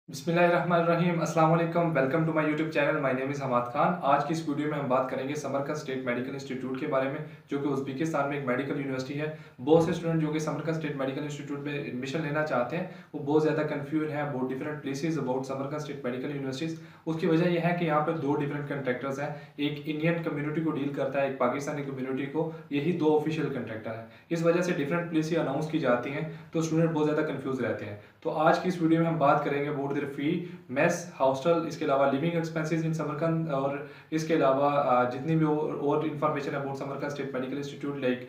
बिस्मिल्लाहिर्रहमानिर्रहीम अस्सलाम वालेकुम welcome to my YouTube channel. My name is Hamad Khan. आज की इस वीडियो में हम बात करेंगे समरकंद स्टेट मेडिकल इंस्टीट्यूट के बारे में, जो कि उज़्बेकिस्तान में एक मेडिकल यूनिवर्सिटी है। बहुत से स्टूडेंट जो कि समरकंद स्टेट मेडिकल इंस्टीट्यूट में एडमिशन लेना चाहते हैं, वो बहुत ज़्यादा कन्फ्यूज हैं about different places about Samarkand State medical universities. उसकी वजह यह है कि यहाँ पर दो डिफरेंट कंट्रैक्टर्स हैं, एक इंडियन कम्युनिटी को डील करता है, एक पाकिस्तानी कम्युनिटी को। यही दो ऑफिशियल कंट्रैक्टर हैं। इस वजह से डिफरेंट प्लेसेस अनाउंस की जाती हैं, तो स्टूडेंट बहुत ज़्यादा कन्फ्यूज रहते हैं। तो आज की इस वीडियो में हम बात करेंगे about their fee, mess, hostel, इसके अलावा लिविंग एक्सपेंसेस इन समरकंद, और इसके अलावा जितनी भी और information about Samarkand State Medical Institute like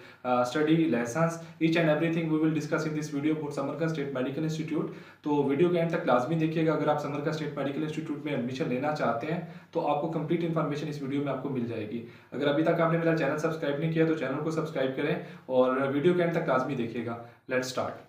study license, each and everything we will discuss in this video about Samarkand State Medical Institute. तो वीडियो के एंड तक लाजमी देखिएगा। अगर आप समरकंद स्टेट मेडिकल इंस्टीट्यूट में एडमिशन लेना चाहते हैं तो आपको कंप्लीट इन्फॉर्मेशन इस वीडियो में आपको मिल जाएगी। अगर अभी तक आपने मेरा चैनल सब्सक्राइब नहीं किया तो चैनल को सब्सक्राइब करें और वीडियो के एंड तक लाजमी देखिएगा। Let's start.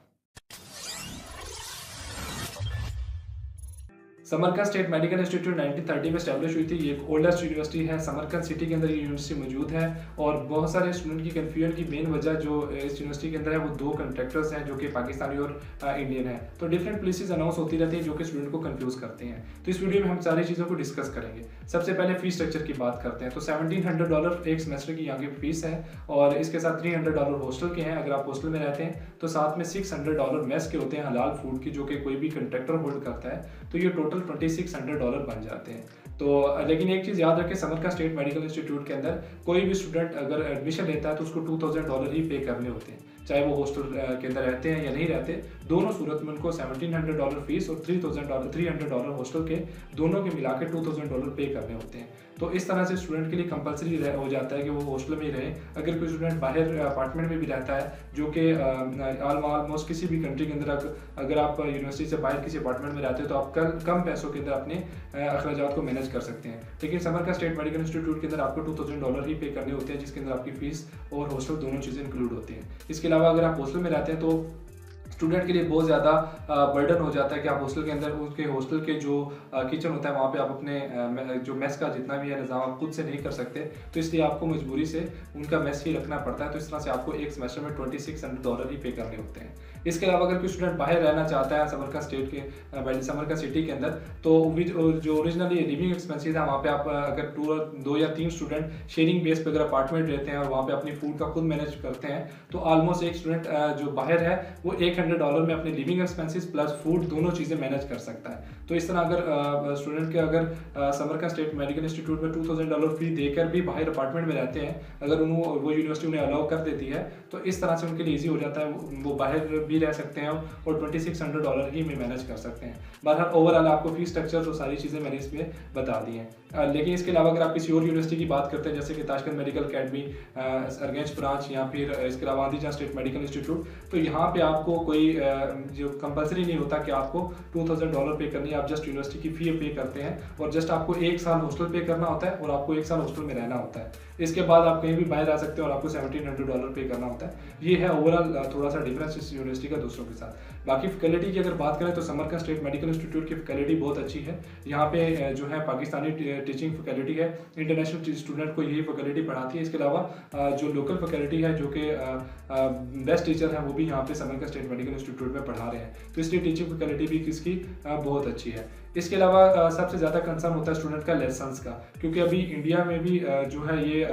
Samarkand State Medical institute 1930 में स्टैब्लिश हुई थी। ये एक ओल्डेस्ट यूनिवर्सिटी है। समरकंद सिटी के अंदर ये यूनिवर्सिटी मौजूद है और बहुत सारे स्टूडेंट की कन्फ्यूजन की मेन वजह जो इस यूनिवर्सिटी के अंदर है वो दो कंट्रैक्टर्स हैं, जो कि पाकिस्तानी और इंडियन है। तो डिफरेंट प्लेसेस अनाउंस होती रहती है जो कि स्टूडेंट को कन्फ्यूज करते हैं। तो इस वीडियो में हम सारी चीज़ों को डिस्कस करेंगे। सबसे पहले फीस स्ट्रक्चर की बात करते हैं। तो $1700 एक सेमेस्टर की यहाँ की फीस है और इसके साथ $300 हॉस्टल के हैं अगर आप हॉस्टल में रहते हैं। तो साथ में $600 मेस के होते हैं हलाल फूड की, जो कि कोई भी कंट्रैक्टर होल्ड करता है। तो ये टोटल $2600 बन जाते हैं। तो लेकिन एक चीज़ याद रखें, समरकंद स्टेट मेडिकल इंस्टीट्यूट के अंदर कोई भी स्टूडेंट अगर एडमिशन लेता है तो उसको $2000 ही पे करने होते हैं, चाहे वो हॉस्टल के अंदर रहते हैं या नहीं रहते। दोनों सूरत में उनको $1700 फीस और $300 हॉस्टल के, दोनों के मिला के $2000 पे करने होते हैं। तो इस तरह से स्टूडेंट के लिए कंपलसरी हो जाता है कि वो हॉस्टल में ही रहे। अगर कोई स्टूडेंट बाहर अपार्टमेंट में भी रहता है, जो कि ऑलमोस्ट किसी भी कंट्री के अंदर अगर आप यूनिवर्सिटी से बाहर किसी अपार्टमेंट में रहते हो तो आप कम पैसों के अंदर अपने अखराजात को मैनेज कर सकते हैं। लेकिन समरकंद स्टेट मेडिकल इंस्टीट्यूट के अंदर आपको $2000 ही पे करने होते हैं, जिसके अंदर आपकी फीस और हॉस्टल दोनों चीज़ें इंक्लूड होती हैं। इसके अलावा अगर आप हॉस्टल में रहते हैं तो स्टूडेंट के लिए बहुत ज़्यादा बर्डन हो जाता है कि आप हॉस्टल के अंदर उसके हॉस्टल के जो किचन होता है वहाँ पे आप अपने जो मेस का जितना भी है निज़ाम आप खुद से नहीं कर सकते। तो इसलिए आपको मजबूरी से उनका मेस ही रखना पड़ता है। तो इस तरह से आपको एक सेमेस्टर में $2600 ही पे करने होते हैं। इसके अलावा अगर कोई स्टूडेंट बाहर रहना चाहता है समरकंद स्टेट के समरकंद सिटी के अंदर, तो जो ओरिजिनली लिविंग एक्सपेंसेस है वहाँ पे आप अगर दो या तीन स्टूडेंट शेयरिंग बेस पे अगर अपार्टमेंट रहते हैं और वहाँ पे अपनी फूड का खुद मैनेज करते हैं, तो ऑलमोस्ट एक स्टूडेंट जो बाहर है वो $100 में अपने लिविंग एक्सपेंसेस प्लस फूड दोनों चीज़ें मैनेज कर सकता है। तो इस तरह अगर स्टूडेंट के अगर समरकंद स्टेट मेडिकल इंस्टीट्यूट में $2000 फी देकर भी बाहर अपार्टमेंट में रहते हैं, अगर वो यूनिवर्सिटी उन्हें अलाउ कर देती है, तो इस तरह से उनके लिए ईजी हो जाता है। वो बाहर भी रह सकते हैं और $2600 ही में मैनेज कर सकते हैं। बहरहाल ओवरऑल आपको फीस स्ट्रक्चर तो सारी चीज़ें मैंने इसमें बता दी हैं। लेकिन इसके अलावा अगर आप किसी और यूनिवर्सिटी की बात करते हैं, जैसे कि ताशकंद मेडिकल अकेडमी, अरगंज ब्रांच, या फिर इसके अलावा अंदीजान स्टेट मेडिकल इंस्टीट्यूट, तो यहाँ पे आपको कोई जो कंपलसरी नहीं होता कि आपको $2000 पे करनी है। आप जस्ट यूनिवर्सिटी की फी पे करते हैं और जस्ट आपको एक साल हॉस्टल पे करना होता है और आपको एक साल हॉस्टल में रहना होता है। इसके बाद आप कहीं भी बाहर आ सकते हैं और आपको $1700 पे करना होता है। ये है ओवरऑल थोड़ा सा डिफरेंस इस यूनिवर्सिटी का दूसरों के साथ। बाकी फैकल्टी की अगर बात करें तो समरकंद स्टेट मेडिकल इंस्टीट्यूट की फैकल्टी बहुत अच्छी है। यहाँ पे जो है पाकिस्तानी टीचिंग फैकल्टी है, इंटरनेशनल स्टूडेंट को यही फैकल्टी पढ़ाती है। इसके अलावा जो लोकल फैकल्टी है, जो कि बेस्ट टीचर है, वो भी यहाँ पे समरकंद स्टेट मेडिकल इंस्टीट्यूट में पढ़ा रहे हैं। तो इसलिए टीचिंग फैकल्टी भी किसकी बहुत अच्छी है। इसके अलावा सबसे ज़्यादा कंसर्न होता है स्टूडेंट का लाइसेंस का, क्योंकि अभी इंडिया में भी जो है ये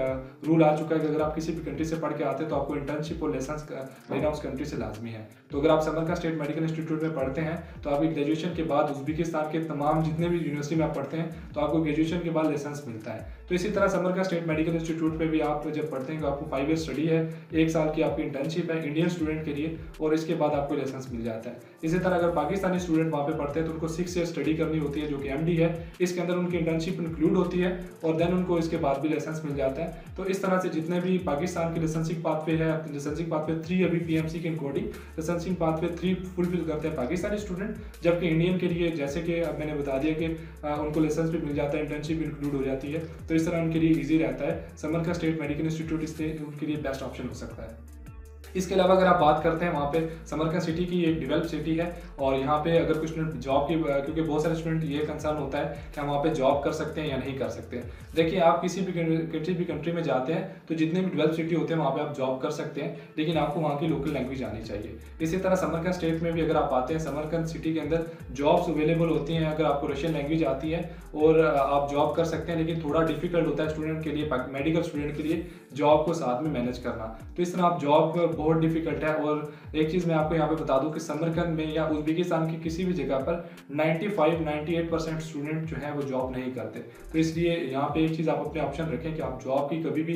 रूल आ चुका है कि अगर आप किसी भी कंट्री से पढ़ के आते हैं तो आपको इंटर्नशिप और लाइसेंस लेना उस कंट्री से लाजमी है। तो अगर आप समरकंद स्टेट मेडिकल इंस्टीट्यूट में पढ़ते हैं तो आपकी ग्रेजुएशन के बाद उज़्बेकिस्तान के तमाम जितने भी यूनिवर्सिटी में आप पढ़ते हैं तो आपको ग्रेजुएशन के बाद लाइसेंस मिलता है। तो इसी तरह समरकंद स्टेट मेडिकल इंस्टीट्यूट में भी आप जब पढ़ते हैं तो आपको 5 ईयर स्टडी है, 1 साल की आपकी इंटर्नशिप है इंडियन स्टूडेंट के लिए, और इसके बाद आपको लाइसेंस मिल जाता है। इसी तरह अगर पाकिस्तानी स्टूडेंट वहाँ पे पढ़ते हैं तो उनको 6 ईयर स्टडी करनी होती है, जो कि MD है। इसके अंदर उनकी इंटर्नशिप इंक्लूड होती है और देन उनको इसके बाद भी लाइसेंस मिल जाता है। तो इस तरह से जितने भी पाकिस्तान के लाइसेंसिंग पाथवे है, लाइसेंसिंग पाथवे 3 अभी PMC के इंक्लूडिंग लाइसेंसिंग पाथवे 3 फुलफिल करते हैं पाकिस्तानी स्टूडेंट, जबकि इंडियन के लिए जैसे कि अब मैंने बता दिया कि उनको लाइसेंस भी मिल जाता है, इंटर्नशिप इंक्लूड हो जाती है। तो इस तरह उनके लिए ईजी रहता है। समरकंद स्टेट मेडिकल इंस्टीट्यूट इसलिए उनके लिए बेस्ट ऑप्शन हो सकता है। इसके अलावा अगर आप बात करते हैं वहाँ पे समरकंद सिटी की एक डेवलप सिटी है और यहाँ पे अगर कुछ स्टूडेंट जॉब की, क्योंकि बहुत सारे स्टूडेंट ये कंसर्न होता है कि हम वहाँ पे जॉब कर सकते हैं या नहीं कर सकते हैं। देखिए, आप किसी भी कंट्री में जाते हैं तो जितने भी डेवलप सिटी होते हैं वहाँ पे आप जॉब कर सकते हैं, लेकिन आपको वहाँ की लोकल लैंग्वेज आनी चाहिए। इसी तरह समरकंद स्टेट में भी अगर आप आते हैं, समरकंद सिटी के अंदर जॉब्स अवेलेबल होती हैं अगर आपको रशियन लैंग्वेज आती है और आप जॉब कर सकते हैं, लेकिन थोड़ा डिफिकल्ट होता है स्टूडेंट के लिए, मेडिकल स्टूडेंट के लिए जॉब को साथ में मैनेज करना। तो इस तरह आप जॉब बहुत डिफिकल्ट है। और एक चीज़ मैं आपको यहाँ पे बता दूं कि समरकंद में या उज़्बेकिस्तान की किसी भी जगह पर 95-98% स्टूडेंट जो है वो जॉब नहीं करते। तो इसलिए यहाँ पे एक चीज़ आप अपने ऑप्शन रखें कि आप जॉब की कभी भी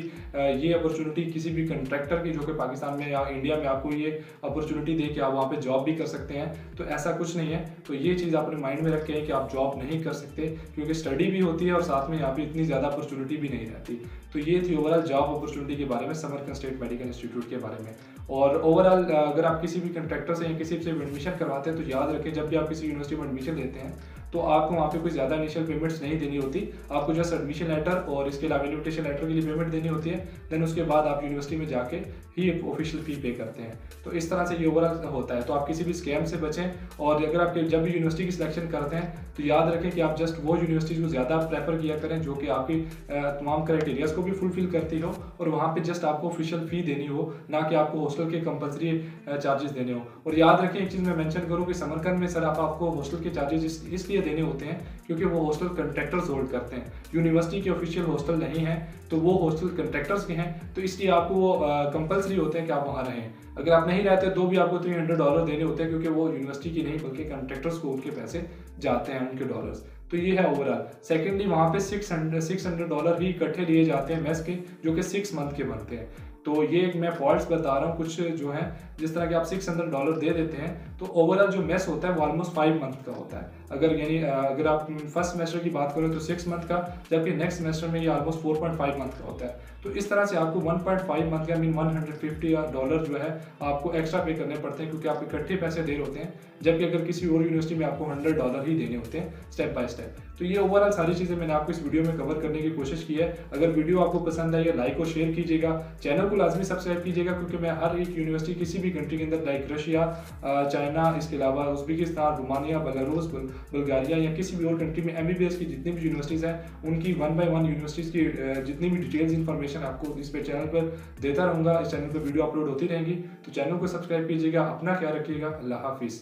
ये अपॉर्चुनिटी किसी भी कंट्रैक्टर की जो कि पाकिस्तान में या इंडिया में आपको ये अपॉर्चुनिटी दे कि आप वहाँ पे जॉब भी कर सकते हैं, तो ऐसा कुछ नहीं है। तो ये चीज़ आप अपने माइंड में रखें कि आप जॉब नहीं कर सकते, क्योंकि स्टडी भी होती है और साथ में यहाँ पे इतनी ज़्यादा अपॉर्चुनिटी भी नहीं रहती। तो ये थी ओवरऑल जॉब अपॉर्चुनिटी के बारे में, समरकंद स्टेट मेडिकल इंस्टीट्यूट के बारे में। और ओवरऑल अगर आप किसी भी कंट्रैक्टर से या किसी से एडमिशन करवाते हैं तो याद रखें, जब भी आप किसी यूनिवर्सिटी में एडमिशन लेते हैं तो आपको वहाँ पे कोई ज़्यादा इनिशियल पेमेंट्स नहीं देनी होती। आपको जस्ट एडमिशन लेटर और इसके अलावा इन्विटेशन लेटर के लिए पेमेंट देनी होती है, देन उसके बाद आप यूनिवर्सिटी में जाके ही एक ऑफिशियल फी पे करते हैं। तो इस तरह से ये ओवरऑल होता है। तो आप किसी भी स्कैम से बचें, और अगर आप जब भी यूनिवर्सिटी की सिलेक्शन करते हैं तो याद रखें कि आप जस्ट वो यूनिवर्सिटीज़ को ज़्यादा प्रेफर किया करें जो कि आपकी तमाम क्राइटेरियाज को भी फुलफिल करती हो और वहाँ पे जस्ट आपको ऑफिशियल फ़ी देनी हो, ना कि आपको हॉस्टल के कंपलसरी चार्जेस देने हो। और याद रखें, एक चीज़ मैं मेंशन करूँ कि समरकंद में सर आपको हॉस्टल के चार्जेस इसलिए देने होते हैं क्योंकि वो हॉस्टल कंट्रैक्टर्स होल्ड करते हैं। यूनिवर्सिटी के ऑफिशियल हॉस्टल नहीं है, तो वो हॉस्टल कंट्रैक्टर्स के हैं, तो इसलिए आपको वो कंपलसरी होते हैं कि आप वहाँ रहें। अगर आप नहीं रहते तो भी आपको $300 देने होते हैं, क्योंकि वो यूनिवर्सिटी की नहीं बल्कि कंट्रैक्टर्स को उनके पैसे जाते हैं, उनके डॉलर्स। तो ये है ओवरऑल। सेकेंडली, वहाँ पे $600 ही इकट्ठे लिए जाते हैं मेस के, जो कि 6 मंथ के बनते हैं। तो ये मैं फॉल्ट्स बता रहा हूँ कुछ जो है, जिस तरह के आप $600 दे देते हैं तो ओवरऑल जो मेस होता है वो ऑलमोस्ट 5 मंथ का होता है। अगर यानी अगर आप फर्स्ट सेमेस्टर की बात करें तो 6 मंथ का, जबकि नेक्स्ट सेमेस्टर में ये ऑलमोस्ट 4.5 मंथ का होता है। तो इस तरह से आपको 1.5 मंथ का मीन $150 जो है आपको एक्स्ट्रा पे करने पड़ते हैं, क्योंकि आप इकट्ठे पैसे दे रहे होते हैं, जबकि अगर किसी और यूनिवर्सिटी में आपको $100 ही देने होते हैं स्टेप बाय स्टेप। तो ये ओवरऑल सारी चीज़ें मैंने आपको इस वीडियो में कवर करने की कोशिश की है। अगर वीडियो आपको पसंद आई है, लाइक और शेयर कीजिएगा, चैनल को लाजमी सब्सक्राइब कीजिएगा, क्योंकि मैं हर एक यूनिवर्सिटी किसी भी कंट्री के अंदर लाइक रशिया, चाइना, इसके अलावा उज़्बेकिस्तान, रोमानिया, बेलारूस, बुल्गारिया या किसी भी और कंट्री में MBBS की जितनी भी यूनिवर्सिटीज़ हैं उनकी 1 by 1 यूनिवर्सिटीज़ की जितनी भी डिटेल्स इन्फॉर्मेशन आपको इस पे चैनल पर देता रहूँगा। इस चैनल पर वीडियो अपलोड होती रहेंगी, तो चैनल को सब्सक्राइब कीजिएगा। अपना ख्याल रखिएगा। अल्लाह हाफिज़।